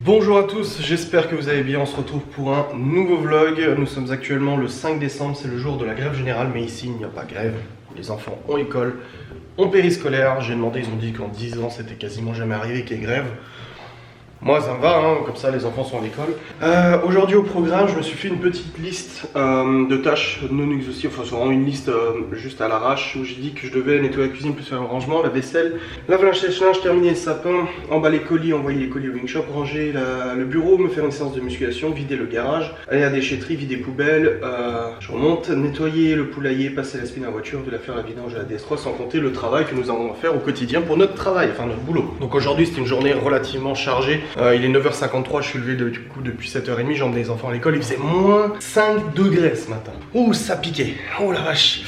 Bonjour à tous, j'espère que vous allez bien, on se retrouve pour un nouveau vlog. Nous sommes actuellement le 5 décembre, c'est le jour de la grève générale, mais ici il n'y a pas grève. Les enfants ont école, ont périscolaire, j'ai demandé, ils ont dit qu'en 10 ans c'était quasiment jamais arrivé qu'il y ait grève. Moi ça me va, hein, comme ça les enfants sont à l'école. Aujourd'hui au programme, je me suis fait une petite liste de tâches non exhaustives, enfin c'est vraiment une liste juste à l'arrache où j'ai dit que je devais nettoyer la cuisine, plus faire le rangement, la vaisselle, lave-linge, sèche-linge, terminer le sapin, emballer les colis, envoyer les colis au wing shop, ranger le bureau, me faire une séance de musculation, vider le garage, aller à la déchetterie, vider poubelle, je remonte, nettoyer le poulailler, passer la spine à la voiture, de la faire la vidange à la DS3, sans compter le travail que nous avons à faire au quotidien pour notre travail, enfin notre boulot. Donc aujourd'hui c'était une journée relativement chargée. Il est 9h53, je suis levé du coup depuis 7h30, j'emmène les enfants à l'école, il faisait moins 5 degrés ce matin. Ouh, ça piquait, oh la vache.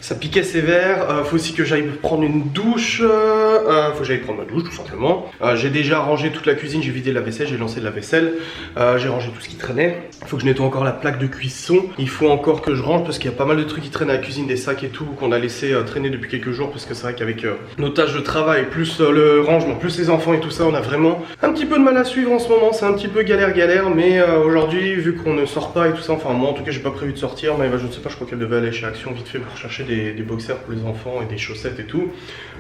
Ça piquait sévère, faut aussi que j'aille prendre une douche, faut que j'aille prendre ma douche tout simplement. J'ai déjà rangé toute la cuisine, j'ai vidé la vaisselle, j'ai lancé de la vaisselle, j'ai rangé tout ce qui traînait. Il faut que je nettoie encore la plaque de cuisson, il faut encore que je range parce qu'il y a pas mal de trucs qui traînent à la cuisine, des sacs et tout qu'on a laissé traîner depuis quelques jours parce que c'est vrai qu'avec nos tâches de travail, plus le rangement, plus les enfants et tout ça, on a vraiment un petit peu de mal à suivre en ce moment, c'est un petit peu galère, mais aujourd'hui vu qu'on ne sort pas et tout ça, enfin moi en tout cas j'ai pas prévu de sortir, mais je ne sais pas, je crois qu'elle devait aller chez Action vite fait pour chercher des boxers pour les enfants et des chaussettes et tout.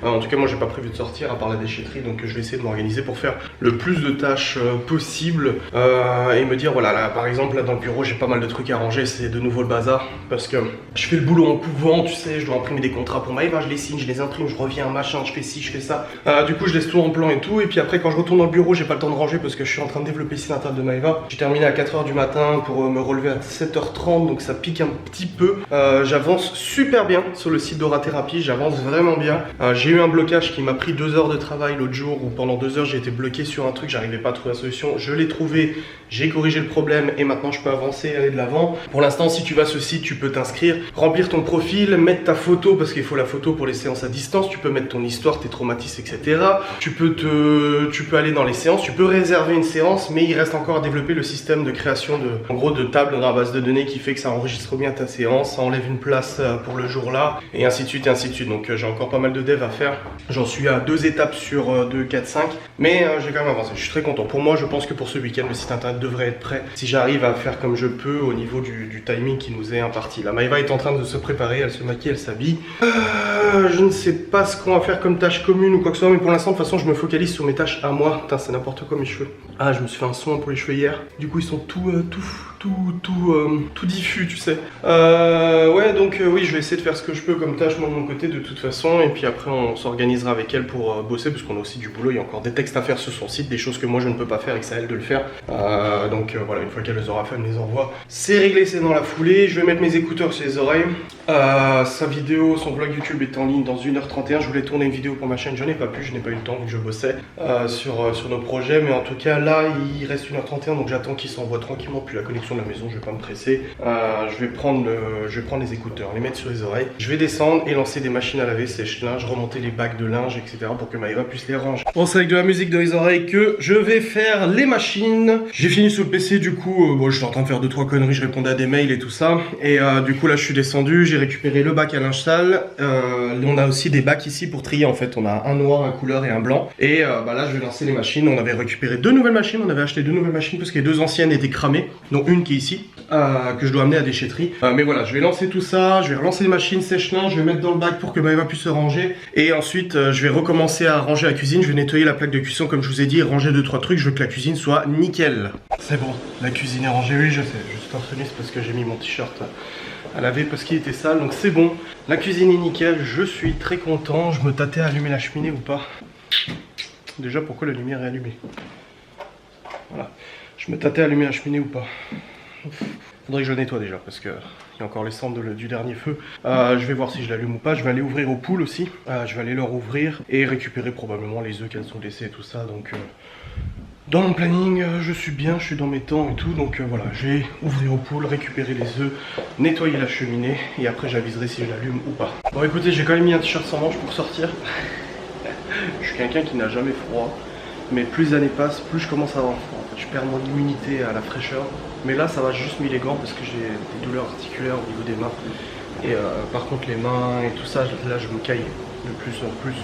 En tout cas moi j'ai pas prévu de sortir à part la déchetterie, donc je vais essayer de m'organiser pour faire le plus de tâches possible et me dire voilà, là, par exemple là dans le bureau j'ai pas mal de trucs à ranger, c'est de nouveau le bazar parce que je fais le boulot en couvent, tu sais, je dois imprimer des contrats pour Maëva, je les signe, je les imprime, je reviens, machin, je fais ci, je fais ça. Du coup je laisse tout en plan et tout, et puis après quand je retourne dans le bureau j'ai pas le temps de ranger parce que je suis en train de développer ici l'intérieur de Maëva. J'ai terminé à 4h du matin pour me relever à 7h30, donc ça pique un petit peu. J'avance super bien sur le site d'Orathérapie, j'avance vraiment bien. J'ai eu un blocage qui m'a pris 2 heures de travail l'autre jour où pendant 2 heures j'ai été bloqué sur un truc, j'arrivais pas à trouver la solution. Je l'ai trouvé, j'ai corrigé le problème et maintenant je peux avancer et aller de l'avant. Pour l'instant, si tu vas sur ce site, tu peux t'inscrire, remplir ton profil, mettre ta photo parce qu'il faut la photo pour les séances à distance, tu peux mettre ton histoire, tes traumatismes, etc. Tu peux aller dans les séances, tu peux réserver une séance, mais il reste encore à développer le système de création en gros de table dans la base de données qui fait que ça enregistre bien ta séance, ça enlève une place pour le jour là et ainsi de suite et ainsi de suite. Donc j'ai encore pas mal de dev à faire. J'en suis à 2 étapes sur 2, 4, 5, mais j'ai quand même avancé. Je suis très content. Pour moi, je pense que pour ce week-end, le site internet devrait être prêt si j'arrive à faire comme je peux au niveau du timing qui nous est imparti. La Maëva est en train de se préparer, elle se maquille, elle s'habille. Je ne sais pas ce qu'on va faire comme tâche commune ou quoi que ce soit, mais pour l'instant, de toute façon, je me focalise sur mes tâches à moi. Putain, c'est n'importe quoi mes cheveux. Ah, je me suis fait un soin pour les cheveux hier. Du coup, ils sont tout diffus, tu sais. Ouais, donc oui, je vais essayer de faire ce que je peux comme tâche moi de mon côté de toute façon, et puis après on s'organisera avec elle pour bosser parce qu'on a aussi du boulot, il y a encore des textes à faire sur son site, des choses que moi je ne peux pas faire et que c'est à elle de le faire. Donc voilà, une fois qu'elle les aura fait, elle me les envoie. C'est réglé, c'est dans la foulée. Je vais mettre mes écouteurs sur les oreilles. Sa vidéo, son vlog YouTube est en ligne dans 1h31. Je voulais tourner une vidéo pour ma chaîne, je n'ai pas pu, je n'ai pas eu le temps vu que je bossais sur nos projets, mais en tout cas là il reste 1h31, donc j'attends qu'il s'envoie tranquillement puis la connexion de la maison, je vais pas me presser. Je vais prendre les écouteurs, les mettre sur les oreilles, je vais descendre et lancer des machines à laver, sèche-linge, remonter les bacs de linge, etc. pour que Maëva puisse les ranger. Bon, c'est avec de la musique dans les oreilles que je vais faire les machines. J'ai fini sur le PC, du coup bon, je suis en train de faire 2-3 conneries, je répondais à des mails et tout ça, et du coup là je suis descendu, j'ai récupéré le bac à linge sale. On a aussi des bacs ici pour trier, en fait on a un noir, un couleur et un blanc, et là je vais lancer les machines. On avait récupéré 2 nouvelles machines, on avait acheté 2 nouvelles machines parce que les 2 anciennes étaient cramées, dont une qui est ici, que je dois amener à déchetterie. Mais voilà, je vais lancer tout ça, je vais relancer les machines sèche-linge, je vais mettre dans le bac pour que Maëva puisse se ranger, et ensuite je vais recommencer à ranger la cuisine. Je vais nettoyer la plaque de cuisson comme je vous ai dit, ranger 2-3 trucs, je veux que la cuisine soit nickel. C'est bon, la cuisine est rangée, oui je sais, je suis torse-nu parce que j'ai mis mon t-shirt à laver parce qu'il était sale, donc c'est bon, la cuisine est nickel, je suis très content. Je me tâtais à allumer la cheminée ou pas. Déjà pourquoi la lumière est allumée? Voilà, je me tâtais à allumer la cheminée ou pas. Faudrait que je le nettoie déjà parce que il y a encore les cendres du dernier feu. Je vais voir si je l'allume ou pas. Je vais aller ouvrir aux poules aussi. Je vais aller leur ouvrir et récupérer probablement les œufs qu'elles ont laissés et tout ça. Donc dans mon planning, je suis bien, je suis dans mes temps et tout. Donc voilà, je vais ouvrir aux poules, récupérer les œufs, nettoyer la cheminée et après j'aviserai si je l'allume ou pas. Bon écoutez, j'ai quand même mis un t-shirt sans manches pour sortir. Je suis quelqu'un qui n'a jamais froid. Mais plus les années passent, plus je commence à avoir froid. En fait, je perds mon immunité à la fraîcheur. Mais là, ça va, juste mis les gants parce que j'ai des douleurs articulaires au niveau des mains. Et par contre, les mains et tout ça, là, je me caille de plus en plus.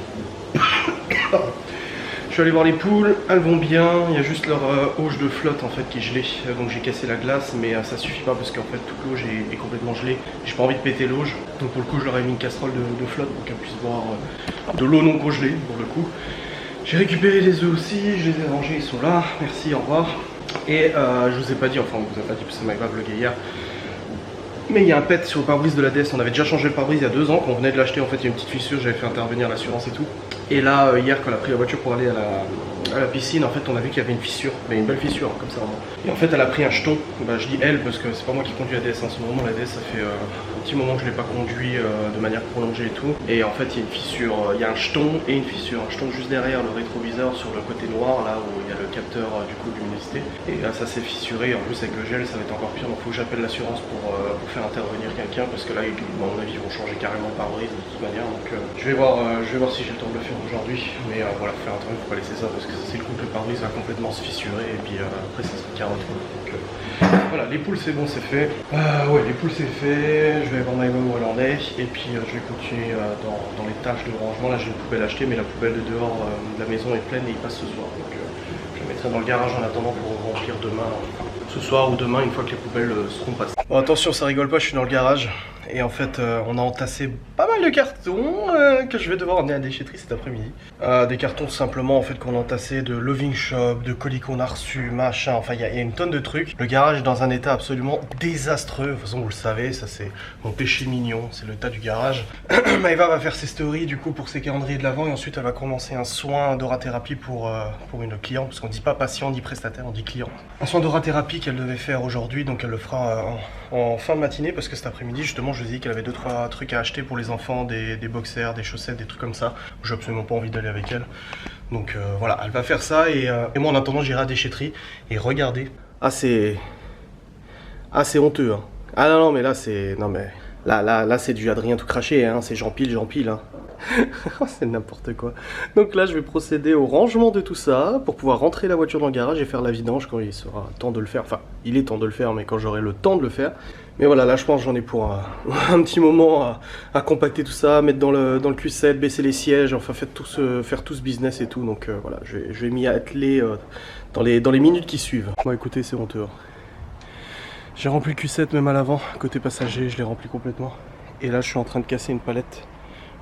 Je suis allé voir les poules, elles vont bien, il y a juste leur auge de flotte en fait qui est gelée, donc j'ai cassé la glace, mais ça suffit pas parce qu'en fait toute l'auge est complètement gelée, j'ai pas envie de péter l'auge, donc pour le coup je leur ai mis une casserole de flotte pour qu'elles puissent boire de l'eau non congelée pour le coup. J'ai récupéré les œufs aussi, je les ai rangés, ils sont là, merci, au revoir. Et je vous ai pas dit, enfin on vous a pas dit parce que ça m'avait pas vlogué hier, mais il y a un pet sur le pare-brise de la DS, on avait déjà changé le pare-brise il y a 2 ans, quand on venait de l'acheter en fait il y a une petite fissure, j'avais fait intervenir l'assurance et tout. Et là hier quand on a pris la voiture pour aller à la piscine, en fait on a vu qu'il y avait une fissure, mais une belle fissure hein, comme ça vraiment. Et en fait elle a pris un jeton, bah, je dis elle parce que c'est pas moi qui conduis la DS en ce moment, la DS ça fait un petit moment que je l'ai pas conduit de manière prolongée et tout. Et en fait il y a une fissure, il y a un jeton et une fissure, un jeton juste derrière le rétroviseur sur le côté noir là où il y a le capteur du coup de luminosité. Et là ça s'est fissuré, en plus avec le gel ça va être encore pire, donc faut que j'appelle l'assurance pour faire intervenir quelqu'un parce que là à mon avis ils vont changer carrément le pare-brise de toute manière. Donc je vais voir si j'ai le temps de le faire aujourd'hui, mais voilà, faire un truc, faut pas laisser ça parce que c'est le coup que le pare-brise va complètement se fissurer et puis après ça sera carotte. Donc voilà, les poules c'est bon, c'est fait. Ouais, les poules c'est fait, je vais voir Maïva où elle en est et puis je vais continuer dans les tâches de rangement. Là j'ai une poubelle achetée, mais la poubelle de dehors de la maison est pleine et il passe ce soir. Donc je la mettrai dans le garage en attendant pour remplir demain, enfin, ce soir ou demain une fois que les poubelles seront passées. Bon attention, ça rigole pas, je suis dans le garage. Et en fait, on a entassé pas mal de cartons que je vais devoir emmener à la déchetterie cet après-midi. Des cartons simplement en fait qu'on a entassé de Loving Shop, de colis qu'on a reçus, machin. Enfin, il y a une tonne de trucs. Le garage est dans un état absolument désastreux. De toute façon, vous le savez, ça c'est mon péché mignon, c'est le tas du garage. Maëva va faire ses stories du coup pour ses calendriers de l'avant et ensuite elle va commencer un soin d'orathérapie pour une cliente, parce qu'on dit pas patient ni prestataire, on dit client. Un soin d'orathérapie qu'elle devait faire aujourd'hui, donc elle le fera en fin de matinée parce que cet après-midi justement je lui ai dit qu'elle avait 2-3 trucs à acheter pour les enfants, des boxers, des chaussettes, des trucs comme ça. J'ai absolument pas envie d'aller avec elle. Donc voilà, elle va faire ça et moi en attendant j'irai à la déchetterie et regardez. Ah c'est honteux hein. Ah non mais là c'est... Non mais... Là c'est du Adrien tout craché hein, c'est j'empile hein. C'est n'importe quoi. Donc là je vais procéder au rangement de tout ça pour pouvoir rentrer la voiture dans le garage et faire la vidange quand il sera temps de le faire. Enfin il est temps de le faire mais quand j'aurai le temps de le faire. Mais voilà, là je pense j'en ai pour un petit moment à compacter tout ça, mettre dans le Q7, baisser les sièges, enfin faire tout ce business et tout. Donc voilà, je vais m'y atteler dans les minutes qui suivent. Bon écoutez, c'est honteux. J'ai rempli le Q7 même à l'avant, côté passager, je l'ai rempli complètement. Et là je suis en train de casser une palette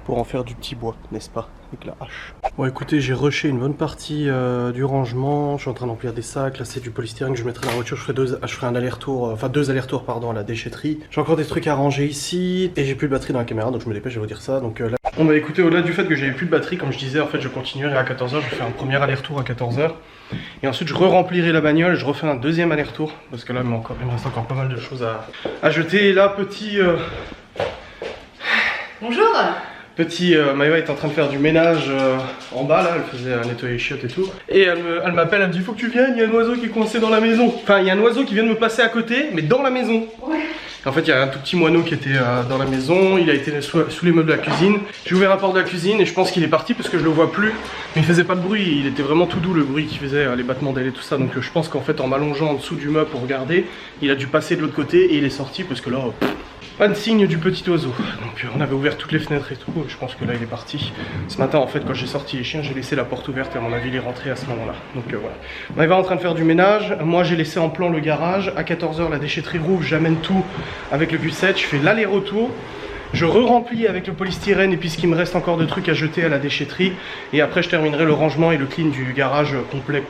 pour en faire du petit bois, n'est-ce pas, avec la hache. Bon écoutez, j'ai rushé une bonne partie du rangement, je suis en train d'emplir des sacs, là c'est du polystyrène que je mettrai dans la voiture, je ferai un aller-retour, enfin 2 allers-retours pardon à la déchetterie. J'ai encore des trucs à ranger ici, et j'ai plus de batterie dans la caméra, donc je me dépêche, je vais vous dire ça. Donc là... Bon bah écoutez, au-delà du fait que j'avais plus de batterie, comme je disais, en fait je continuerai à 14h, je vais faire un premier aller-retour à 14h. Et ensuite je re-remplirai la bagnole, je refais un deuxième aller-retour, parce que là il me reste encore pas mal de choses à jeter. Et là petit... Bonjour. Petit, Maëva est en train de faire du ménage en bas là, elle faisait nettoyer les chiottes et tout. Et elle m'appelle, elle me dit faut que tu viennes, il y a un oiseau qui est coincé dans la maison. Enfin, il y a un oiseau qui vient de me passer à côté, mais dans la maison. Ouais. En fait, il y a un tout petit moineau qui était dans la maison, il a été sous les meubles de la cuisine. J'ai ouvert la porte de la cuisine et je pense qu'il est parti parce que je le vois plus. Mais il faisait pas de bruit, il était vraiment tout doux le bruit qu'il faisait, les battements d'ailes et tout ça. Donc je pense qu'en fait, en m'allongeant en dessous du meuble pour regarder, il a dû passer de l'autre côté et il est sorti parce que là... Pas de signe du petit oiseau. Donc on avait ouvert toutes les fenêtres et tout. Je pense que là il est parti. Ce matin en fait quand j'ai sorti les chiens j'ai laissé la porte ouverte et à mon avis il est rentré à ce moment là. Donc voilà. On est en train de faire du ménage. Moi j'ai laissé en plan le garage. À 14h la déchetterie rouvre. J'amène tout avec le Q7. Je fais l'aller-retour. Je re-remplis avec le polystyrène et puis ce qui me reste encore de trucs à jeter à la déchetterie. Et après je terminerai le rangement et le clean du garage complet.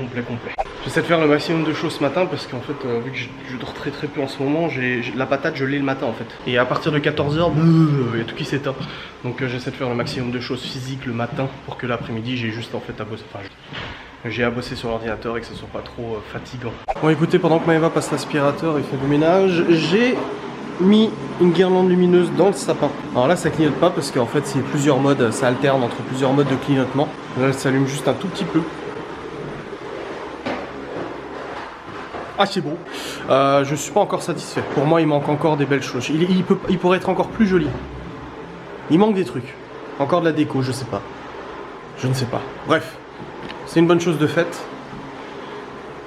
J'essaie de faire le maximum de choses ce matin parce qu'en fait vu que je dors très peu en ce moment, la patate je l'ai le matin en fait. Et à partir de 14h, il y a tout qui s'éteint. Donc j'essaie de faire le maximum de choses physiques le matin pour que l'après-midi j'ai juste en fait à bosser. Enfin, j'ai à bosser sur l'ordinateur et que ce soit pas trop fatigant. Bon écoutez, pendant que Maëva passe l'aspirateur et fait le ménage, j'ai mis une guirlande lumineuse dans le sapin. Alors là ça clignote pas parce qu'en fait c'est plusieurs modes, ça alterne entre plusieurs modes de clignotement. Là elle s'allume juste un tout petit peu. Ah c'est beau. Je suis pas encore satisfait. Pour moi il manque encore des belles choses. Il pourrait être encore plus joli. Il manque des trucs. Encore de la déco, je sais pas. Je ne sais pas. Bref, c'est une bonne chose de faite.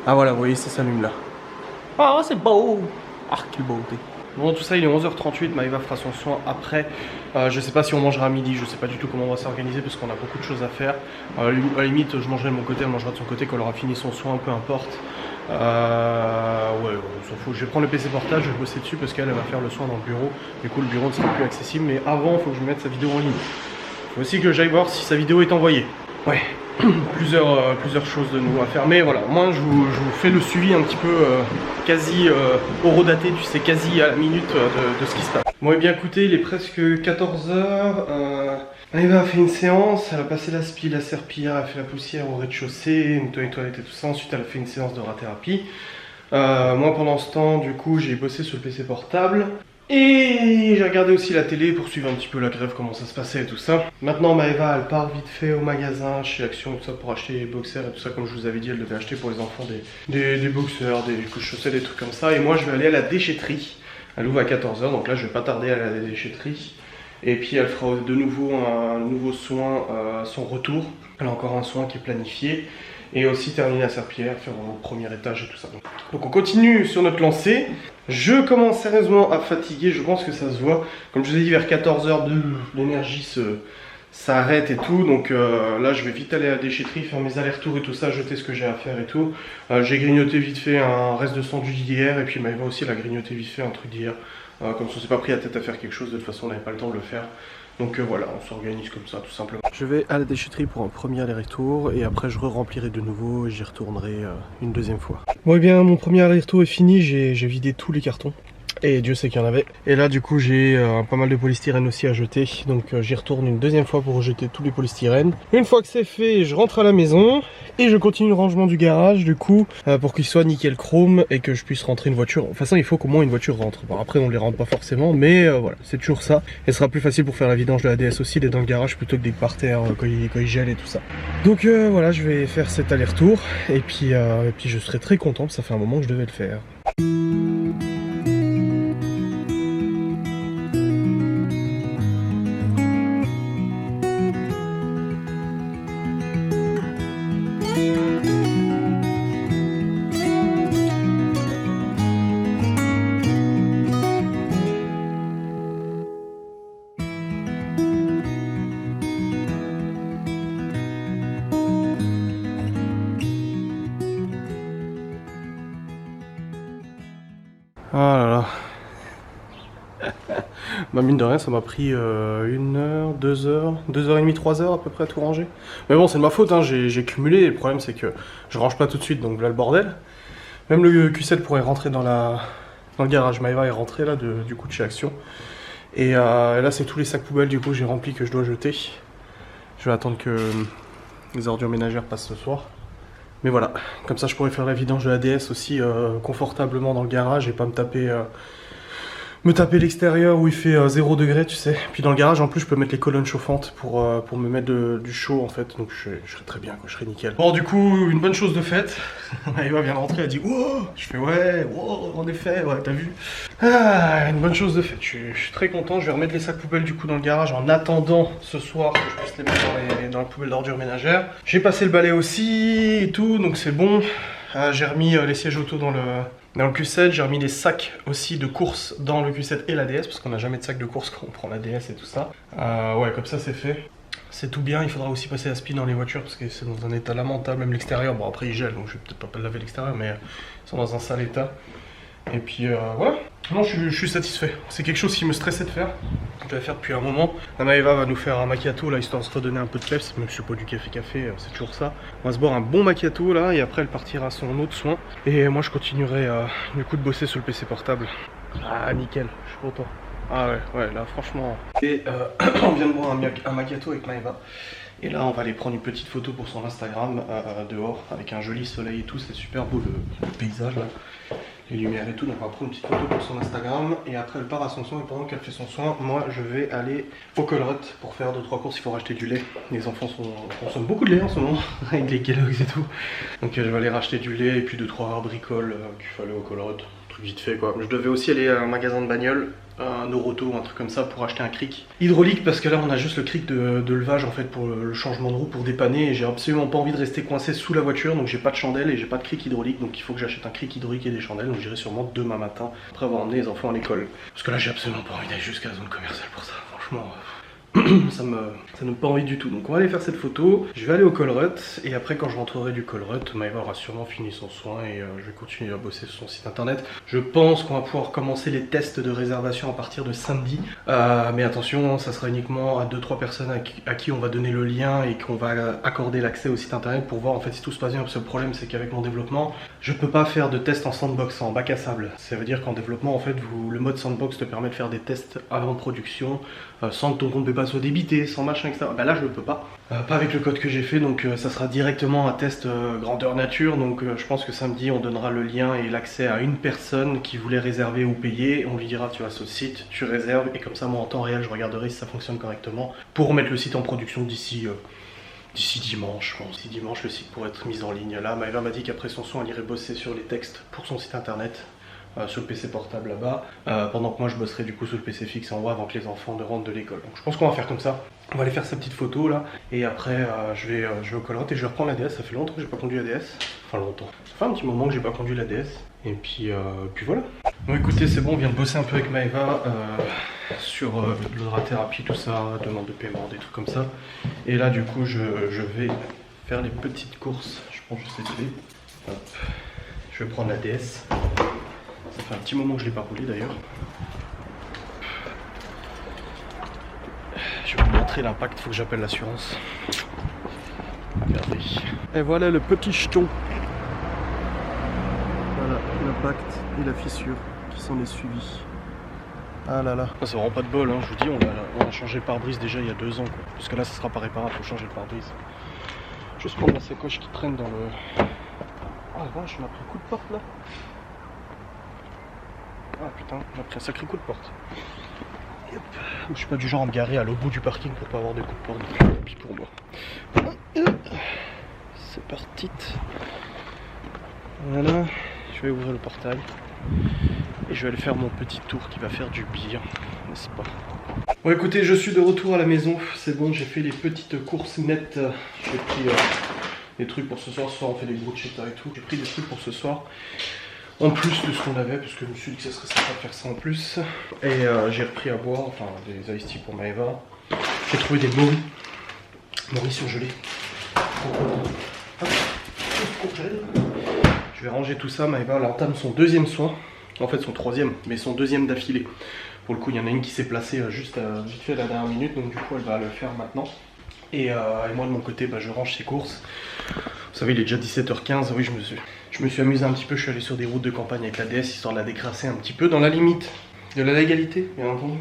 Ah voilà, vous voyez ça s'allume là. Ah c'est beau. Ah quelle beauté. Bon, tout ça, il est 11h38, Maëva fera son soin après. Je sais pas si on mangera à midi, je sais pas du tout comment on va s'organiser parce qu'on a beaucoup de choses à faire. À la limite, je mangerai de mon côté, elle mangera de son côté quand elle aura fini son soin, peu importe. Ouais, on s'en fout. Je vais prendre le PC portable, je vais bosser dessus parce qu'elle va faire le soin dans le bureau. Du coup, le bureau ne sera plus accessible, mais avant, il faut que je mette sa vidéo en ligne. Il faut aussi que j'aille voir si sa vidéo est envoyée. Ouais, plusieurs choses de nouveau à faire, mais voilà, moi je vous fais le suivi un petit peu quasi horodaté, tu sais, quasi à la minute de ce qui se passe. Bon, et bien écoutez, il est presque 14h. Maëva a fait une séance, elle a passé la spie, la serpillière, elle a fait la poussière au rez-de-chaussée, nettoyé les toilettes et tout ça. Ensuite, elle a fait une séance de rat-thérapie. Moi, pendant ce temps, du coup, j'ai bossé sur le PC portable. Et j'ai regardé aussi la télé pour suivre un petit peu la grève, comment ça se passait et tout ça. Maintenant Maëva elle part vite fait au magasin, chez Action, tout ça pour acheter les boxers et tout ça. Comme je vous avais dit, elle devait acheter pour les enfants des boxers, des couches-chaussettes, des trucs comme ça. Et moi je vais aller à la déchetterie. Elle ouvre à 14h, donc là je vais pas tarder à aller à la déchetterie. Et puis elle fera de nouveau un nouveau soin à son retour. Elle a encore un soin qui est planifié. Et aussi terminer la serpillière, faire au premier étage et tout ça. Donc on continue sur notre lancée. Je commence sérieusement à fatiguer, je pense que ça se voit. Comme je vous ai dit, vers 14h, l'énergie s'arrête et tout. Donc là, je vais vite aller à la déchetterie, faire mes allers-retours et tout ça, jeter ce que j'ai à faire et tout. J'ai grignoté vite fait un reste de sandwich d'hier. Et puis Maëva aussi, elle a grignoté vite fait un truc d'hier. Comme ça, on s'est pas pris la tête à faire quelque chose, de toute façon, on n'avait pas le temps de le faire. Donc voilà, on s'organise comme ça tout simplement. Je vais à la déchetterie pour un premier aller-retour et après je remplirai de nouveau et j'y retournerai une deuxième fois. Bon et bien mon premier aller-retour est fini, j'ai vidé tous les cartons. Et Dieu sait qu'il y en avait. Et là du coup j'ai pas mal de polystyrène aussi à jeter. Donc j'y retourne une deuxième fois pour jeter tous les polystyrènes. Une fois que c'est fait, je rentre à la maison. Et je continue le rangement du garage du coup. Pour qu'il soit nickel chrome et que je puisse rentrer une voiture. De toute façon il faut qu'au moins une voiture rentre. Bon après on les rentre pas forcément. Mais voilà, c'est toujours ça. Et ce sera plus facile pour faire la vidange de la DS aussi. D'être dans le garage plutôt que d'être par terre quand il gèle et tout ça. Donc voilà, je vais faire cet aller-retour. Et puis je serai très content. Ça fait un moment que je devais le faire. Ah là là. Bah mine de rien ça m'a pris 1 heure, 2 heures, 2h30, 3 heures à peu près à tout ranger. Mais bon c'est de ma faute, hein. J'ai cumulé, le problème c'est que je range pas tout de suite donc là le bordel. Même le Q7 pourrait rentrer dans le garage, Maëva est rentrée là du coup de chez Action. Et là c'est tous les sacs poubelles du coup j'ai rempli que je dois jeter. Je vais attendre que les ordures ménagères passent ce soir. Mais voilà, comme ça je pourrais faire la vidange de la DS aussi confortablement dans le garage et pas me taper l'extérieur où il fait 0 degré, tu sais. Puis dans le garage en plus je peux mettre les colonnes chauffantes pour me mettre du chaud en fait, donc je serai très bien, quoi, je serai nickel. Bon du coup, une bonne chose de faite, Maëva vient de rentrer, elle dit wow, je fais ouais, wow, en effet, ouais, t'as vu. Ah, une bonne chose de faite, je suis très content, je vais remettre les sacs poubelles du coup dans le garage en attendant ce soir que je puisse les mettre dans la poubelle d'ordures ménagères. J'ai passé le balai aussi et tout, donc c'est bon. J'ai remis les sièges auto dans le Q7, j'ai remis les sacs aussi de course dans le Q7 et la DS parce qu'on n'a jamais de sac de course quand on prend la DS et tout ça. Ouais, comme ça c'est fait. C'est tout bien, il faudra aussi passer la spie dans les voitures parce que c'est dans un état lamentable, même l'extérieur. Bon après il gèle donc je vais peut-être pas laver l'extérieur mais ils sont dans un sale état. Et puis voilà, non je suis satisfait, c'est quelque chose qui me stressait de faire. Je vais faire depuis un moment. La Maëva va nous faire un macchiato là histoire de se redonner un peu de peps, même si c'est pas du café, c'est toujours ça. On va se boire un bon macchiato là et après elle partira à son autre soin. Et moi je continuerai du coup de bosser sur le PC portable. Ah nickel, je suis content. Ah ouais là franchement. Et on vient de boire un macchiato avec Maëva. Et là on va aller prendre une petite photo pour son Instagram dehors avec un joli soleil et tout, c'est super beau le paysage là. Les lumières et tout, donc on va prendre une petite photo pour son Instagram et après elle part à son soin et pendant qu'elle fait son soin, moi je vais aller au Colruyt pour faire 2-3 courses, il faut racheter du lait. Les enfants consomment beaucoup de lait en ce moment avec les Kellogg's et tout. Donc je vais aller racheter du lait et puis 2-3 bricoles qu'il fallait au Colruyt, truc vite fait quoi. Je devais aussi aller à un magasin de bagnole un Noroto, un truc comme ça pour acheter un cric hydraulique, parce que là on a juste le cric de levage en fait pour le changement de roue, pour dépanner, et j'ai absolument pas envie de rester coincé sous la voiture, donc j'ai pas de chandelle et j'ai pas de cric hydraulique, donc il faut que j'achète un cric hydraulique et des chandelles, donc j'irai sûrement demain matin après avoir emmené les enfants à l'école, parce que là j'ai absolument pas envie d'aller jusqu'à la zone commerciale pour ça, franchement. Ça ne me pas envie du tout. Donc on va aller faire cette photo, je vais aller au Colruyt et après quand je rentrerai du Colruyt, Maëva aura sûrement fini son soin et je vais continuer à bosser sur son site internet. Je pense qu'on va pouvoir commencer les tests de réservation à partir de samedi, mais attention, ça sera uniquement à 2-3 personnes à qui on va donner le lien et qu'on va accorder l'accès au site internet pour voir en fait si tout se passe bien, parce que le problème c'est qu'avec mon développement, je peux pas faire de tests en sandbox, en bac à sable. Ça veut dire qu'en développement en fait, le mode sandbox te permet de faire des tests avant production, sans que ton compte PayPal soit débité, sans machin, etc. Bah là je le peux pas. Pas avec le code que j'ai fait, donc ça sera directement un test grandeur nature. Donc je pense que samedi on donnera le lien et l'accès à une personne qui voulait réserver ou payer. On lui dira tu vas sur le site, tu réserves, et comme ça moi en temps réel je regarderai si ça fonctionne correctement pour remettre le site en production d'ici dimanche. Bon, d'ici dimanche le site pourrait être mis en ligne. Là Maëva m'a dit qu'après son soin elle irait bosser sur les textes pour son site internet. Sur le PC portable là-bas, pendant que moi je bosserai du coup sur le PC fixe en haut avant que les enfants ne rentrent de l'école. Donc je pense qu'on va faire comme ça. On va aller faire sa petite photo là, et après je vais au Colruyt et je vais reprendre la DS. Ça fait longtemps que j'ai pas conduit la DS. Enfin longtemps. Ça fait un petit moment que j'ai pas conduit la DS. Et puis voilà. Bon écoutez, c'est bon, on vient de bosser un peu avec Maëva sur l'odorathérapie, tout ça, demande de paiement, des trucs comme ça. Et là du coup je vais faire les petites courses. Je prends juste les clés. Hop. Je vais prendre la DS. Ça fait un petit moment que je l'ai pas roulé d'ailleurs. Je vais vous montrer l'impact, il faut que j'appelle l'assurance. Regardez. Et voilà le petit jeton. Voilà l'impact et la fissure qui s'en est suivi. Ah là là. C'est vraiment pas de bol, hein. Je vous dis, on a changé le pare-brise déjà il y a 2 ans, quoi. Parce que là ça sera pas réparable, faut changer le pare-brise. Juste prendre la sacoche qui traîne dans le... Ah la vache, on a pris un coup de porte là. Ah putain, j'ai pris un sacré coup de porte. Hop. Je suis pas du genre à me garer à l'autre bout du parking pour pas avoir de coup de porte, donc tant pis pour moi. C'est parti. Voilà, je vais ouvrir le portail et je vais aller faire mon petit tour qui va faire du bien, n'est-ce pas? Bon écoutez, je suis de retour à la maison, c'est bon, j'ai fait les petites courses nettes. J'ai pris des trucs pour ce soir, on fait des bruschettas et tout. J'ai pris des trucs pour ce soir. En plus de ce qu'on avait, parce que je me suis dit que ça serait sympa de faire ça en plus. Et j'ai repris à boire, enfin des iced tea pour Maëva. J'ai trouvé des moris surgelés. Je vais ranger tout ça. Maëva elle entame son 2e soin. En fait son 3e, mais son 2e d'affilée. Pour le coup il y en a une qui s'est placée juste vite fait à la dernière minute, donc du coup elle va le faire maintenant. Et moi de mon côté je range ses courses. Vous savez, il est déjà 17h15, oui, je me suis amusé un petit peu, je suis allé sur des routes de campagne avec la DS, histoire de la décrasser un petit peu, dans la limite de la légalité, bien entendu.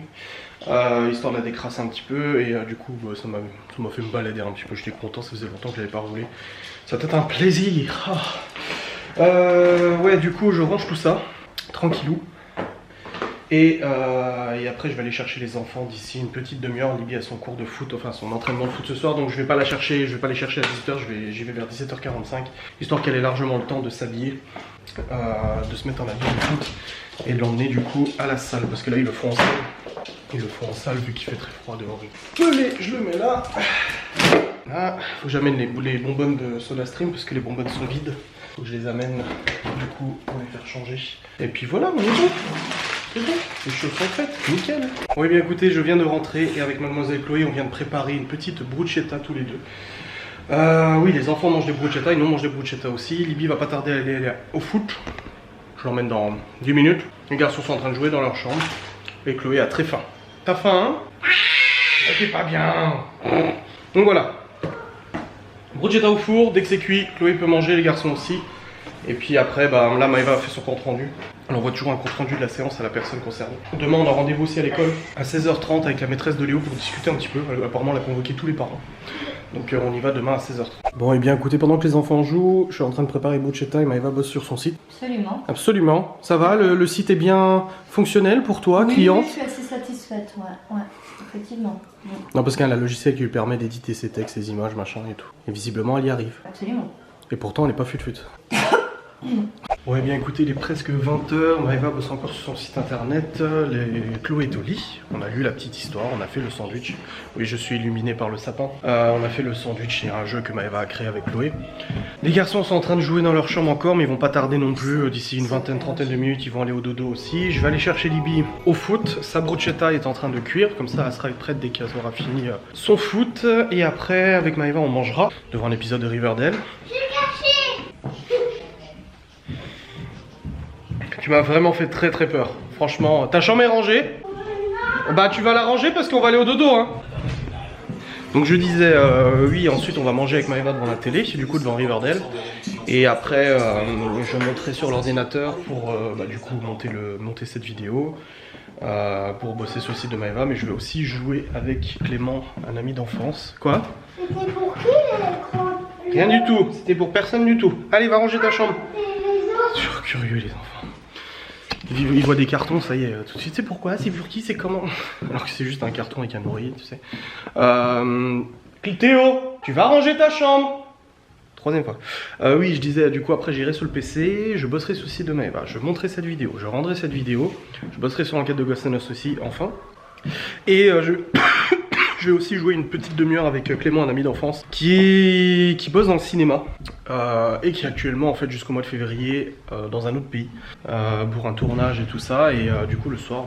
Histoire de la décrasser un petit peu, et du coup, ça m'a fait me balader un petit peu, j'étais content, ça faisait longtemps que je n'avais pas roulé. Ça va être un plaisir. Ouais, du coup, je range tout ça, tranquillou. Et après je vais aller chercher les enfants d'ici une petite demi-heure. Libye a son cours de foot, enfin son entraînement de foot ce soir, donc je vais pas les chercher à 18h, j'y vais vers 17h45, histoire qu'elle ait largement le temps de s'habiller, de se mettre en habit de foot et de l'emmener du coup à la salle, parce que là ils le font en salle. Ils le font en salle vu qu'il fait très froid dehors. Je le mets là. Là, faut que j'amène les bonbonnes de SodaStream parce que les bonbonnes sont vides. Faut que je les amène du coup pour les faire changer. Et puis voilà, on est bon. C'est bon, les choses sont faites, nickel. Oui bien écoutez, je viens de rentrer et avec mademoiselle Chloé, on vient de préparer une petite bruschetta tous les deux. Oui, les enfants mangent des bruschetta et nous on mange des bruschetta aussi. Libby va pas tarder à aller au foot. Je l'emmène dans 10 minutes. Les garçons sont en train de jouer dans leur chambre. Et Chloé a très faim. T'as faim, hein? T'es pas bien. Donc voilà. Bruschetta au four, dès que c'est cuit, Chloé peut manger, les garçons aussi. Et puis après, là Maëva a fait son compte rendu. On envoie toujours un compte rendu de la séance à la personne concernée. Demain on a rendez-vous aussi à l'école à 16h30 avec la maîtresse de Léo pour discuter un petit peu. Apparemment elle a convoqué tous les parents. Donc on y va demain à 16h30. Bon et bien écoutez, pendant que les enfants jouent, je suis en train de préparer bruschetta et Maëva bosse sur son site. Absolument. Absolument. Ça va, le site est bien fonctionnel pour toi, oui, cliente? Oui, je suis assez satisfaite, ouais, effectivement. Oui. Non parce qu'elle a un logiciel qui lui permet d'éditer ses textes, ses images, machin et tout. Et visiblement elle y arrive. Absolument. Et pourtant elle n'est pas fut-fut. Ouais, bien écoutez, il est presque 20h, Maëva bosse encore sur son site internet, Chloé est au lit, on a lu la petite histoire, on a fait le sandwich. Oui, je suis illuminé par le sapin. On a fait le sandwich, c'est un jeu que Maëva a créé avec Chloé. Les garçons sont en train de jouer dans leur chambre encore, mais ils vont pas tarder non plus, d'ici une trentaine de minutes, ils vont aller au dodo aussi. Je vais aller chercher Libby au foot, sa bruschetta est en train de cuire, comme ça elle sera prête dès qu'elle aura fini son foot. Et après, avec Maëva, on mangera devant un épisode de Riverdale. Tu m'as vraiment fait très peur. Franchement, ta chambre est rangée? Bah tu vas la ranger parce qu'on va aller au dodo hein. Donc je disais oui, ensuite on va manger avec Maëva devant la télé, du coup devant Riverdale. Et après je monterai sur l'ordinateur pour du coup monter cette vidéo. Pour bosser sur le site de Maëva, mais je vais aussi jouer avec Clément, un ami d'enfance. Quoi? C'était pour qui l'écran? Rien du tout, c'était pour personne du tout. Allez, va ranger ta chambre. Sur curieux les enfants. Ils voient des cartons, ça y est, tout de suite. C'est pourquoi? C'est pour qui? C'est comment? Alors que c'est juste un carton avec un oreiller, tu sais. Théo, tu vas ranger ta chambre. Troisième fois. Oui, je disais, du coup, après j'irai sur le PC, je bosserai sur le site de Maëva, je monterai cette vidéo, je rendrai cette vidéo, je bosserai sur l'enquête de Ghost and Us aussi, enfin. Et je vais aussi jouer une petite demi-heure avec Clément, un ami d'enfance, qui bosse dans le cinéma, et qui est actuellement, en fait, jusqu'au mois de février, dans un autre pays, pour un tournage et tout ça. Et du coup, le soir,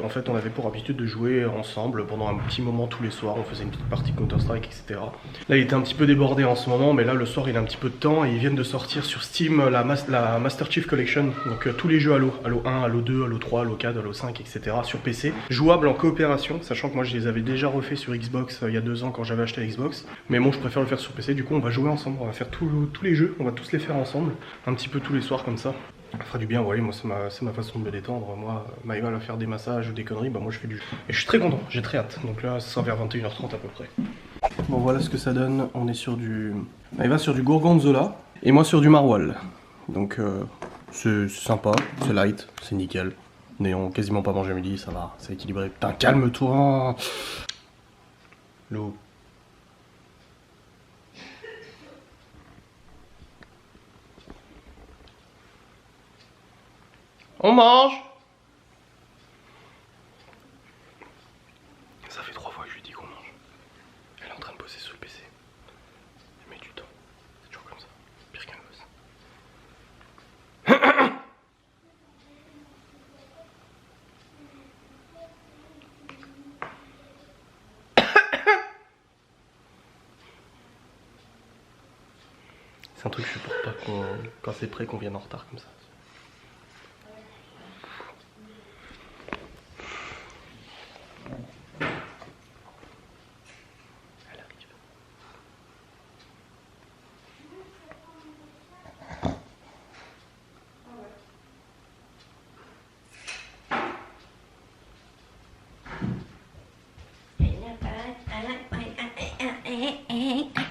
en fait, on avait pour habitude de jouer ensemble pendant un petit moment tous les soirs. On faisait une petite partie Counter-Strike, etc. Là, il était un petit peu débordé en ce moment, mais là, le soir, il a un petit peu de temps et ils viennent de sortir sur Steam la Master Chief Collection. Donc, tous les jeux Halo, Halo 1, Halo 2, Halo 3, Halo 4, Halo 5, etc. sur PC, jouables en coopération, sachant que moi, je les avais déjà refait sur Xbox il y a 2 ans quand j'avais acheté la Xbox. Mais bon, je préfère le faire sur PC. Du coup, on va jouer ensemble, on va faire tous les jeux, on va tous les faire ensemble, un petit peu tous les soirs comme ça. Ça fera du bien, ouais, moi c'est ma façon de me détendre. Moi, Maëva va faire des massages ou des conneries, bah moi je fais du jeu. Et je suis très content, j'ai très hâte. Donc là, ça sera vers 21h30 à peu près. Bon, voilà ce que ça donne. On est sur du... Maëva sur du Gorgonzola et moi sur du Maroilles. Donc c'est sympa, c'est light, c'est nickel. N'ayant quasiment pas mangé à midi, ça va, c'est équilibré. Putain, calme-toi. L'eau. On mange. Ça fait 3 fois que je lui dis qu'on mange. Elle est en train de bosser sur le PC. Elle met du temps. C'est toujours comme ça. Pire qu'un gosse. C'est un truc que je supporte pas quand c'est prêt qu'on vienne en retard comme ça.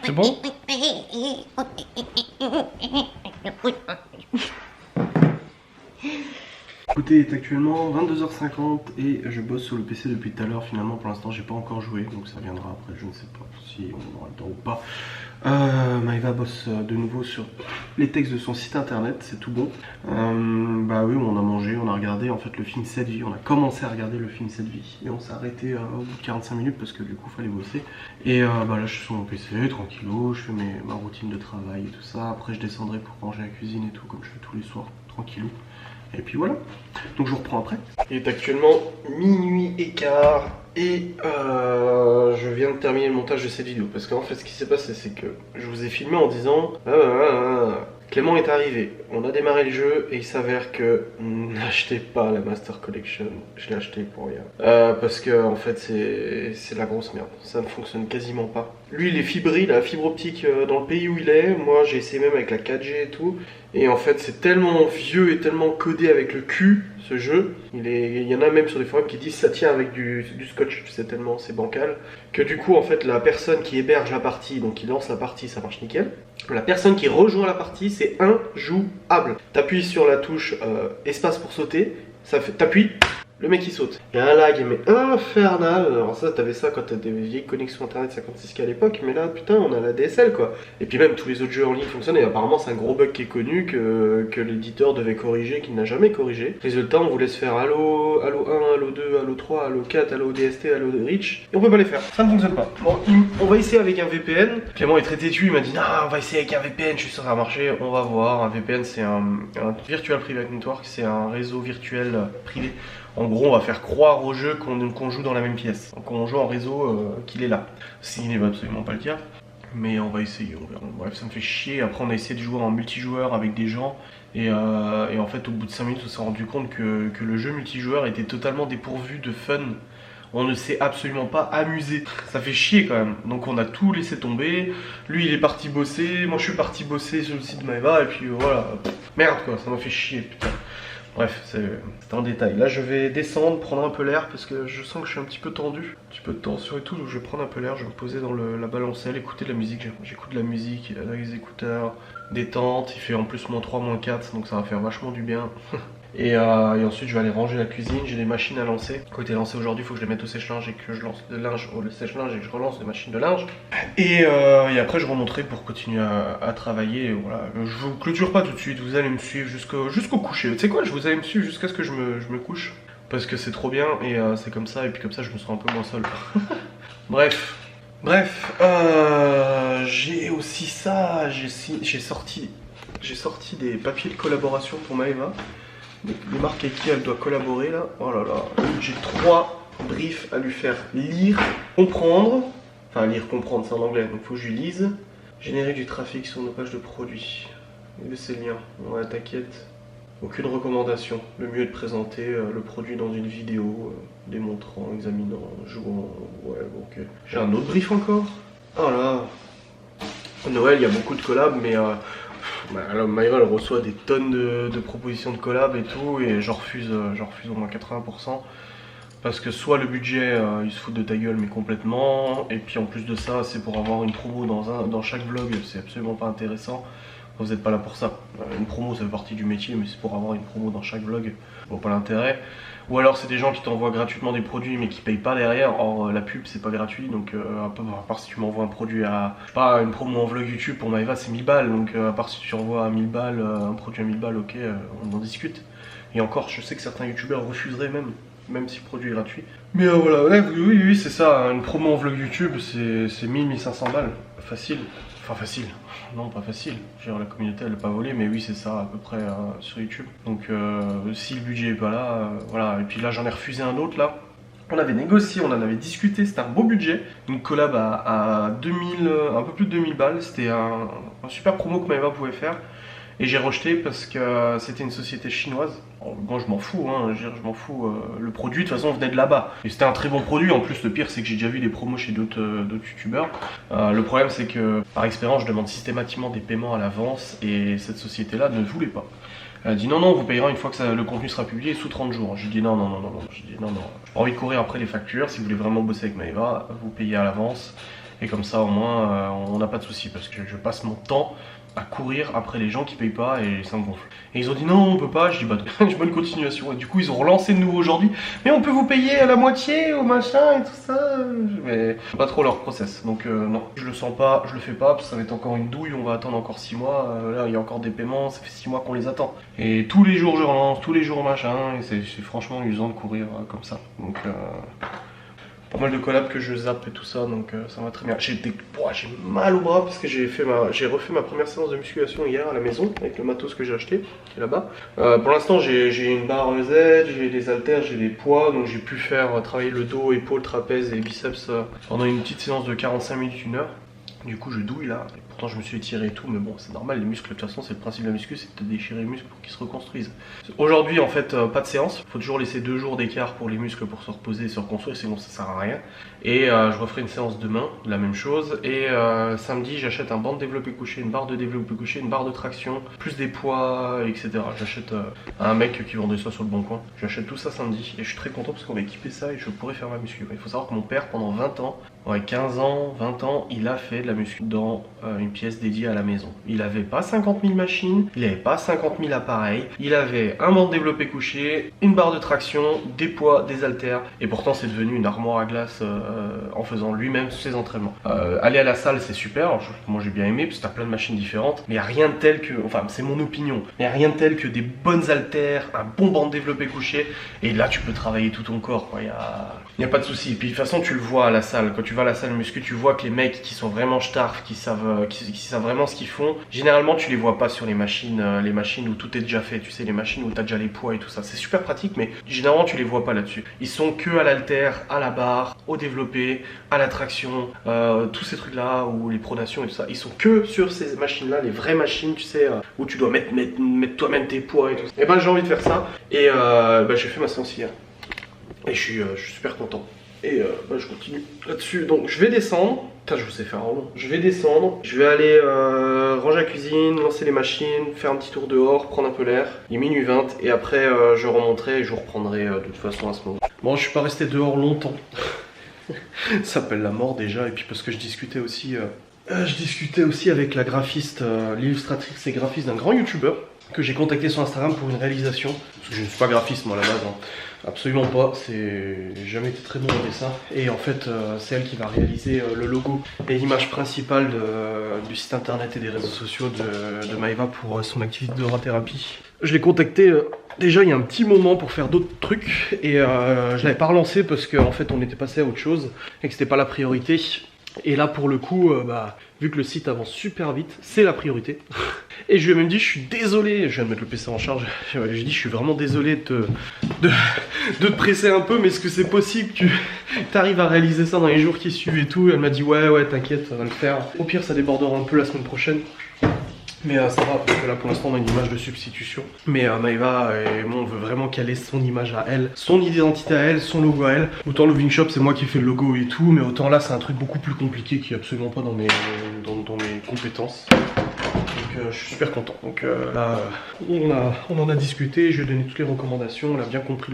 C'est bon? Écoutez, il est actuellement 22h50 et je bosse sur le PC depuis tout à l'heure. Finalement, pour l'instant, j'ai pas encore joué, donc ça viendra après. Je ne sais pas si on aura le temps ou pas. Maëva bosse de nouveau sur les textes de son site internet, c'est tout bon. Bah oui, on a mangé, on a regardé en fait le film 7 vies. On a commencé à regarder le film 7 vies et on s'est arrêté au bout de 45 minutes parce que du coup, il fallait bosser. Et bah là, je suis sur mon PC, tranquillou, je fais ma routine de travail et tout ça. Après, je descendrai pour ranger la cuisine et tout, comme je fais tous les soirs, tranquillou. Et puis voilà, donc je vous reprends après. Il est actuellement minuit et quart et je viens de terminer le montage de cette vidéo. Parce qu'en fait ce qui s'est passé c'est que je vous ai filmé en disant Clément est arrivé, on a démarré le jeu et il s'avère que n'achetez pas la Master Collection, je l'ai acheté pour rien. Parce que en fait c'est de la grosse merde, ça ne fonctionne quasiment pas. Lui il est fibré, il a la fibre optique dans le pays où il est, moi j'ai essayé même avec la 4G et tout. Et en fait c'est tellement vieux et tellement codé avec le cul ce jeu, il y en a même sur des forums qui disent ça tient avec du scotch, tu sais tellement c'est bancal, que du coup en fait la personne qui héberge la partie, donc qui lance la partie ça marche nickel, la personne qui rejoint la partie c'est injouable. T'appuies sur la touche espace pour sauter, ça fait, t'appuies, le mec il saute. Il y a un lag mais infernal. Alors ça, t'avais ça quand t'as des vieilles connexions internet 56K à l'époque, mais là putain, on a la DSL quoi. Et puis même tous les autres jeux en ligne fonctionnent, et apparemment c'est un gros bug qui est connu que l'éditeur devait corriger, qu'il n'a jamais corrigé. Résultat, on vous laisse faire Halo 1, Halo 2, Halo 3, Halo 4, Halo DST, Halo Reach, et on peut pas les faire. Ça ne fonctionne pas. Bon, on va essayer avec un VPN. Clément est très têtu, il m'a dit non, on va essayer avec un VPN, je suis sûr que ça va marcher, on va voir. Un VPN c'est un Virtual Private Network, c'est un réseau virtuel privé. En gros, on va faire croire au jeu qu'on joue dans la même pièce. Donc on joue en réseau qu'il est là. S'il ne va absolument pas le dire. Mais on va essayer, on verra. Bref, ça me fait chier. Après, on a essayé de jouer en multijoueur avec des gens. Et en fait, au bout de 5 minutes, on s'est rendu compte que le jeu multijoueur était totalement dépourvu de fun. On ne s'est absolument pas amusé. Ça fait chier quand même. Donc on a tout laissé tomber. Lui, il est parti bosser. Moi, je suis parti bosser sur le site de Maeva. Et puis voilà. Merde quoi, ça m'a fait chier, putain. Bref, c'est un détail. Là, je vais descendre, prendre un peu l'air parce que je sens que je suis un petit peu tendu. Un petit peu de tension et tout, donc je vais prendre un peu l'air. Je vais me poser dans la balancelle, écouter de la musique. J'écoute de la musique avec les écouteurs, détente. Il fait en plus -3, -4, donc ça va faire vachement du bien. Et ensuite, je vais aller ranger la cuisine. J'ai des machines à lancer. Qui ont été lancées aujourd'hui, il faut que je les mette au sèche-linge et que je lance le linge au sèche-linge et que je relance les machines de linge. Et après, je remonterai pour continuer à travailler. Et voilà. Je vous clôture pas tout de suite. Vous allez me suivre jusqu'au coucher. Tu sais quoi, vous allez me suivre jusqu'à ce que je me couche. Parce que c'est trop bien et c'est comme ça. Et puis comme ça, je me sens un peu moins seul. Bref, j'ai aussi ça. J'ai sorti des papiers de collaboration pour Maeva. Les marques avec qui elle doit collaborer là. Oh là là. J'ai 3 briefs à lui faire lire, comprendre. Enfin lire, comprendre, c'est en anglais, donc faut que je lui lise. Générer du trafic sur nos pages de produits. Et ces liens. Ouais, t'inquiète. Aucune recommandation. Le mieux est de présenter le produit dans une vidéo, démontrant, examinant, jouant. Ouais, ok. J'ai un autre brief encore. Oh là. Noël, il y a beaucoup de collabs, mais alors Maeva elle reçoit des tonnes de propositions de collab et tout, et j'en refuse au moins 80%. Parce que soit le budget il se fout de ta gueule mais complètement, et puis en plus de ça c'est pour avoir une promo dans chaque vlog, c'est absolument pas intéressant. Vous n'êtes pas là pour ça. Une promo ça fait partie du métier, mais c'est pour avoir une promo dans chaque vlog, bon pas l'intérêt. Ou alors c'est des gens qui t'envoient gratuitement des produits mais qui payent pas derrière. Or la pub c'est pas gratuit, donc à part si tu m'envoies un produit à, pas une promo en vlog YouTube pour Maeva c'est 1000 balles, donc à part si tu envoies à 1000 balles un produit à 1000 balles, ok, on en discute. Et encore je sais que certains youtubeurs refuseraient même si le produit est gratuit. Mais voilà, ouais, oui c'est ça, une promo en vlog YouTube c'est 1000-1500 balles, facile. Enfin facile, non pas facile, genre la communauté elle n'a pas volé, mais oui c'est ça à peu près sur YouTube. Donc si le budget est pas là, voilà. Et puis là j'en ai refusé un autre là. On avait négocié, on en avait discuté, c'était un beau budget. Une collab à 2000, un peu plus de 2000 balles, c'était un super promo que Maeva pouvait faire. Et j'ai rejeté parce que c'était une société chinoise. Moi je m'en fous, hein, je m'en fous. Le produit de toute façon venait de là-bas. Et c'était un très bon produit. En plus le pire c'est que j'ai déjà vu des promos chez d'autres youtubeurs. Le problème c'est que par expérience je demande systématiquement des paiements à l'avance. Et cette société là ne voulait pas. Elle a dit non, vous payerez une fois que le contenu sera publié sous 30 jours. J'ai dit non. J'ai dit non. J'ai pas envie de courir après les factures. Si vous voulez vraiment bosser avec Maeva, vous payez à l'avance. Et comme ça au moins on n'a pas de soucis. Parce que je passe mon temps à courir après les gens qui payent pas et ça me gonfle. Et ils ont dit non on peut pas, je dis bah bonne continuation. Et du coup ils ont relancé de nouveau aujourd'hui. Mais on peut vous payer à la moitié au machin et tout ça. Mais pas trop leur process. Donc non, je le sens pas, je le fais pas parce que ça va être encore une douille, on va attendre encore 6 mois. Là il y a encore des paiements, ça fait 6 mois qu'on les attend. Et tous les jours je relance, tous les jours machin, et c'est franchement usant de courir comme ça. Donc pas mal de collabs que je zappe et tout ça, donc ça va très bien. J'ai mal au bras parce que j'ai refait ma première séance de musculation hier à la maison avec le matos que j'ai acheté, qui est là-bas. Pour l'instant j'ai une barre Z, j'ai des haltères, j'ai des poids, donc j'ai pu faire travailler le dos, épaules, trapèzes et biceps pendant une petite séance de 45 minutes, 1 heure. Du coup je douille là, et pourtant je me suis étiré et tout, mais bon c'est normal, les muscles de toute façon c'est le principe de la muscu, c'est de déchirer les muscles pour qu'ils se reconstruisent. Aujourd'hui en fait pas de séance, faut toujours laisser 2 jours d'écart pour les muscles pour se reposer et se reconstruire, sinon ça sert à rien. Et je referai une séance demain, la même chose, et samedi j'achète un banc de développé couché, une barre de développé couché, une barre de traction, plus des poids, etc. J'achète à un mec qui vendait ça sur le bon coin, j'achète tout ça samedi, et je suis très content parce qu'on va équiper ça et je pourrai faire ma muscu. Il faut savoir que mon père pendant 20 ans Ouais, 15 ans, 20 ans, il a fait de la muscu dans une pièce dédiée à la maison. Il avait pas 50 000 machines, il avait pas 50 000 appareils, il avait un banc de développé couché, une barre de traction, des poids, des haltères, et pourtant c'est devenu une armoire à glace en faisant lui-même ses entraînements. Aller à la salle, c'est super, moi j'ai bien aimé, parce que t'as plein de machines différentes, mais il n'y a rien de tel que, enfin c'est mon opinion, mais il n'y a rien de tel que des bonnes haltères, un bon banc de développé couché, et là tu peux travailler tout ton corps, quoi. Il n'y a pas de souci. Et puis de toute façon tu le vois à la salle, quand tu vas à la salle muscu, tu vois que les mecs qui sont vraiment starfs, qui savent vraiment ce qu'ils font, généralement tu les vois pas sur les machines où tout est déjà fait, tu sais, les machines où tu as déjà les poids et tout ça. C'est super pratique, mais généralement tu les vois pas là-dessus. Ils sont que à l'haltère, à la barre, au développé, à la traction, tous ces trucs-là, ou les pronations et tout ça. Ils sont que sur ces machines-là, les vraies machines, tu sais, où tu dois mettre toi-même tes poids et tout ça. Et ben j'ai envie de faire ça, et j'ai fait ma séance hier. Et je suis super content. Et je continue là-dessus. Donc je vais descendre. Putain, je vous sais faire un long. Je vais descendre. Je vais aller ranger la cuisine, lancer les machines, faire un petit tour dehors, prendre un peu l'air. Il est minuit 20 et après je remonterai et je vous reprendrai de toute façon à ce moment. Bon, je suis pas resté dehors longtemps. Ça s'appelle la mort déjà. Et puis parce que je discutais aussi avec la graphiste, l'illustratrice et graphiste d'un grand youtubeur que j'ai contacté sur Instagram pour une réalisation. Parce que je ne suis pas graphiste moi à la base, hein. Absolument pas, j'ai jamais été très bon en dessin. Et en fait, c'est elle qui va réaliser le logo et l'image principale du site internet et des réseaux sociaux de Maëva pour son activité d'orathérapie. Je l'ai contacté déjà il y a un petit moment pour faire d'autres trucs et je l'avais pas relancé parce qu'en fait on était passé à autre chose et que c'était pas la priorité. Et là pour le coup, vu que le site avance super vite, c'est la priorité. Et je lui ai même dit, je suis désolé, je viens de mettre le PC en charge, j'ai dit, je suis vraiment désolé de te presser un peu, mais est-ce que c'est possible que tu arrives à réaliser ça dans les jours qui suivent et tout? Elle m'a dit, ouais, t'inquiète, ça va le faire. Au pire, ça débordera un peu la semaine prochaine. Mais ça va, parce que là pour l'instant on a une image de substitution. Mais Maëva et moi on veut vraiment caler son image à elle, son identité à elle, son logo à elle. Autant le Loving Shop c'est moi qui fais le logo et tout, mais autant là c'est un truc beaucoup plus compliqué qui est absolument pas dans mes compétences. Donc je suis super content. Donc là on en a discuté, je lui ai donné toutes les recommandations, elle a bien compris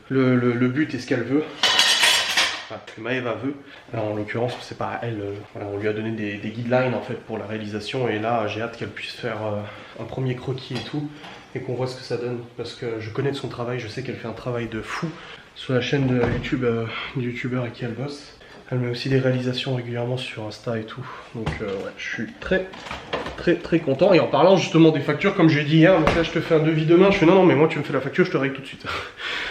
le but et ce qu'elle veut. Enfin, que Maëva veut. Alors, en l'occurrence, c'est pas elle. Voilà, on lui a donné des guidelines en fait pour la réalisation et là, j'ai hâte qu'elle puisse faire un premier croquis et tout et qu'on voit ce que ça donne parce que je connais de son travail, je sais qu'elle fait un travail de fou sur la chaîne de YouTube du youtubeur avec qui elle bosse. Elle met aussi des réalisations régulièrement sur Insta et tout. Donc ouais, je suis très content. Et en parlant justement des factures, comme je l'ai dit hier, donc là je te fais un devis demain. Je fais non mais moi tu me fais la facture, je te règle tout de suite.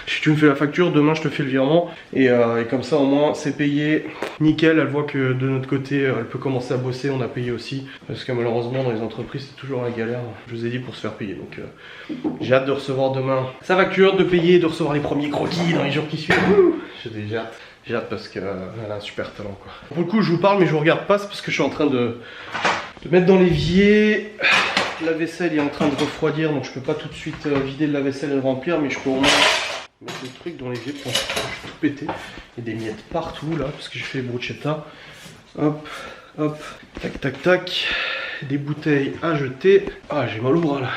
Si tu me fais la facture, demain je te fais le virement. Et comme ça au moins c'est payé. Nickel, elle voit que de notre côté elle peut commencer à bosser, on a payé aussi. Parce que malheureusement dans les entreprises c'est toujours la galère. Je vous ai dit pour se faire payer. Donc j'ai hâte de recevoir demain sa facture, de payer, de recevoir les premiers croquis dans les jours qui suivent. J'ai déjà hâte. J'ai hâte parce qu'elle a un super talent quoi. Pour le coup je vous parle mais je vous regarde pas, c'est parce que je suis en train de mettre dans l'évier. La vaisselle est en train de refroidir donc je peux pas tout de suite vider le lave-vaisselle et le remplir, mais je peux au moins mettre le truc dans l'évier pour tout péter. Il y a des miettes partout là parce que j'ai fait les bruschetta. Hop, hop, tac tac tac. Des bouteilles à jeter. Ah j'ai mal au bras là.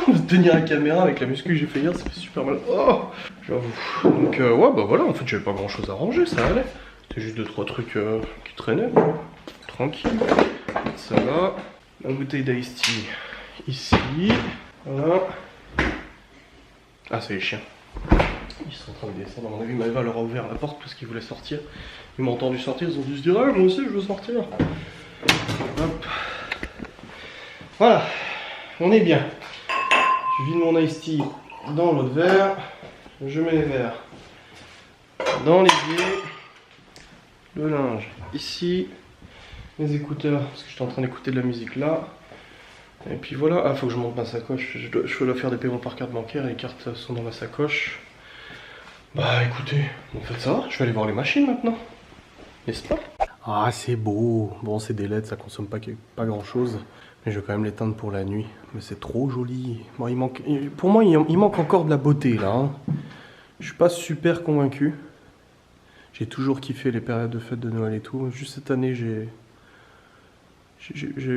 De tenir la caméra avec la muscu que j'ai fait hier, ça fait super mal. Oh, j'avoue. Donc ouais bah voilà, en fait j'avais pas grand chose à ranger, ça allait. C'était juste 2-3 trucs qui traînaient quoi. Tranquille. Ça là. La bouteille d'Ice Tea ici. Voilà. Ah c'est les chiens. Ils sont en train de descendre. À mon avis Maëva leur a ouvert la porte parce qu'ils voulaient sortir. Ils m'ont entendu sortir, ils ont dû se dire ah moi aussi je veux sortir. Hop. Voilà. On est bien. Je vide mon Ice Tea dans l'autre verre. Je mets les verres dans l'évier. Le linge ici. Les écouteurs, parce que j'étais en train d'écouter de la musique là. Et puis voilà. Ah, faut que je monte ma sacoche. Je dois faire des paiements par carte bancaire et les cartes sont dans ma sacoche. Bah écoutez, en fait ça va. Je vais aller voir les machines maintenant. N'est-ce pas? Ah, c'est beau. Bon, c'est des LED, ça consomme pas grand chose. Mais je vais quand même l'éteindre pour la nuit. Mais c'est trop joli. Bon, pour moi, il manque encore de la beauté là. Hein. Je suis pas super convaincu. J'ai toujours kiffé les périodes de fêtes de Noël et tout. Juste cette année, j'ai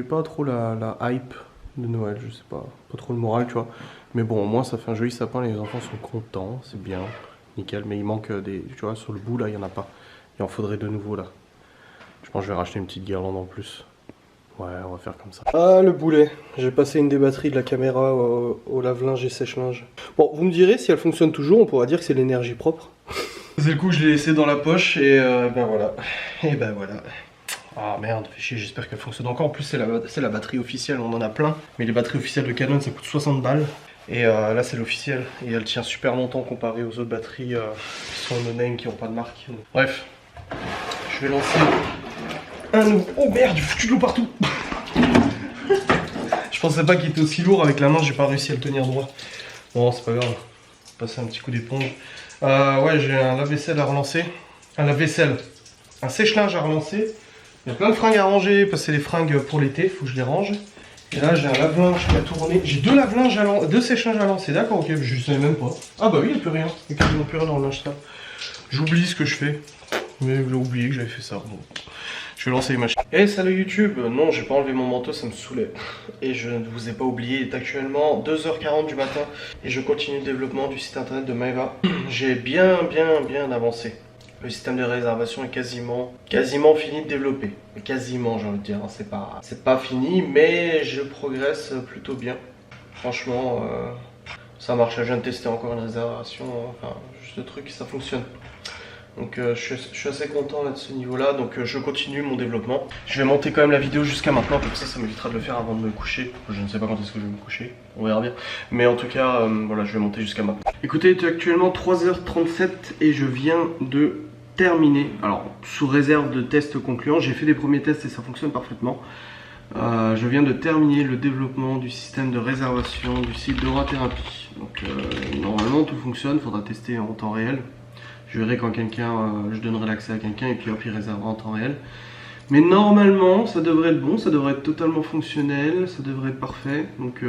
pas trop la hype de Noël. Je sais pas trop le moral, tu vois. Mais bon, au moins, ça fait un joli sapin. Les enfants sont contents. C'est bien. Nickel. Mais il manque des. Tu vois, sur le bout là, il y en a pas. Il en faudrait de nouveau là. Je pense que je vais racheter une petite guirlande en plus. Ouais, on va faire comme ça. Ah, le boulet. J'ai passé une des batteries de la caméra au lave-linge et sèche-linge. Bon, vous me direz, si elle fonctionne toujours, on pourra dire que c'est l'énergie propre. C'est le coup, je l'ai laissé dans la poche et ben voilà. Et ben voilà. Ah merde, fait chier, j'espère qu'elle fonctionne encore. En plus, c'est la batterie officielle, on en a plein. Mais les batteries officielles de Canon, ça coûte 60 balles. Et là, c'est l'officielle. Et elle tient super longtemps comparé aux autres batteries qui sont no-name, qui n'ont pas de marque. Bref, je vais lancer un nouveau. Oh merde, j'ai foutu de l'eau partout. Je pensais pas qu'il était aussi lourd avec la main, j'ai pas réussi à le tenir droit. Bon, c'est pas grave. Passer un petit coup d'éponge. Ouais, j'ai un lave-vaisselle à relancer. Un lave-vaisselle. Un sèche-linge à relancer. Il y a plein de fringues à ranger, parce que c'est les fringues pour l'été, faut que je les range. Et là, j'ai un lave-linge qui a tourné. J'ai deux sèche-linges à lancer, d'accord, ok, je savais même pas. Ah bah oui, il n'y a plus rien. Il n'y a quasiment plus rien dans le linge sale. J'oublie ce que je fais. Mais j'ai oublié que j'avais fait ça. Bon. Je vais lancer les machines. Hey, salut YouTube. Non, j'ai pas enlevé mon manteau, ça me saoulait. Et je ne vous ai pas oublié, il est actuellement 2h40 du matin. Et je continue le développement du site internet de Maeva. J'ai bien avancé. Le système de réservation est quasiment fini de développer. Quasiment, j'ai envie de dire. C'est pas fini, mais je progresse plutôt bien. Franchement, ça marche. Je viens de tester encore une réservation. Enfin, juste le truc, ça fonctionne. Donc je suis assez content là de ce niveau là, donc je continue mon développement. Je vais monter quand même la vidéo jusqu'à maintenant, comme ça m'évitera de le faire avant de me coucher. Je ne sais pas quand est-ce que je vais me coucher, on verra bien. Mais en tout cas, voilà, je vais monter jusqu'à maintenant. Écoutez, il est actuellement 3h37 et je viens de terminer. Alors, sous réserve de tests concluants, j'ai fait des premiers tests et ça fonctionne parfaitement. Je viens de terminer le développement du système de réservation du site d'Aura-Thérapie. Donc normalement tout fonctionne, il faudra tester en temps réel. Je verrai quand je donnerai l'accès à quelqu'un et puis hop, il réservera en temps réel. Mais normalement, ça devrait être bon, ça devrait être totalement fonctionnel, ça devrait être parfait. Donc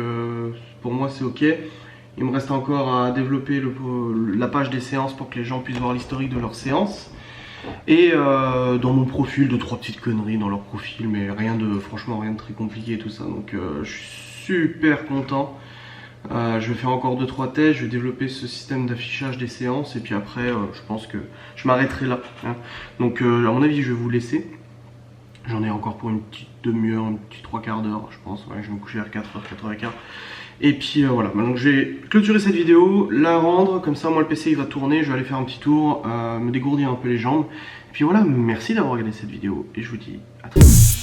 pour moi, c'est ok. Il me reste encore à développer la page des séances pour que les gens puissent voir l'historique de leurs séances. Et dans mon profil, 2-3 petites conneries dans leur profil, mais franchement rien de très compliqué et tout ça. Donc je suis super content. Je vais faire encore 2-3 tests, je vais développer ce système d'affichage des séances et puis après je pense que je m'arrêterai là. Hein. Donc à mon avis je vais vous laisser. J'en ai encore pour une petite demi-heure, un petit 3/4 d'heure je pense. Ouais, je vais me coucher vers 4h, 4h15. Et puis voilà, donc je vais clôturer cette vidéo, la rendre, comme ça moi le PC il va tourner, je vais aller faire un petit tour, me dégourdir un peu les jambes. Et puis voilà, merci d'avoir regardé cette vidéo et je vous dis à très bientôt.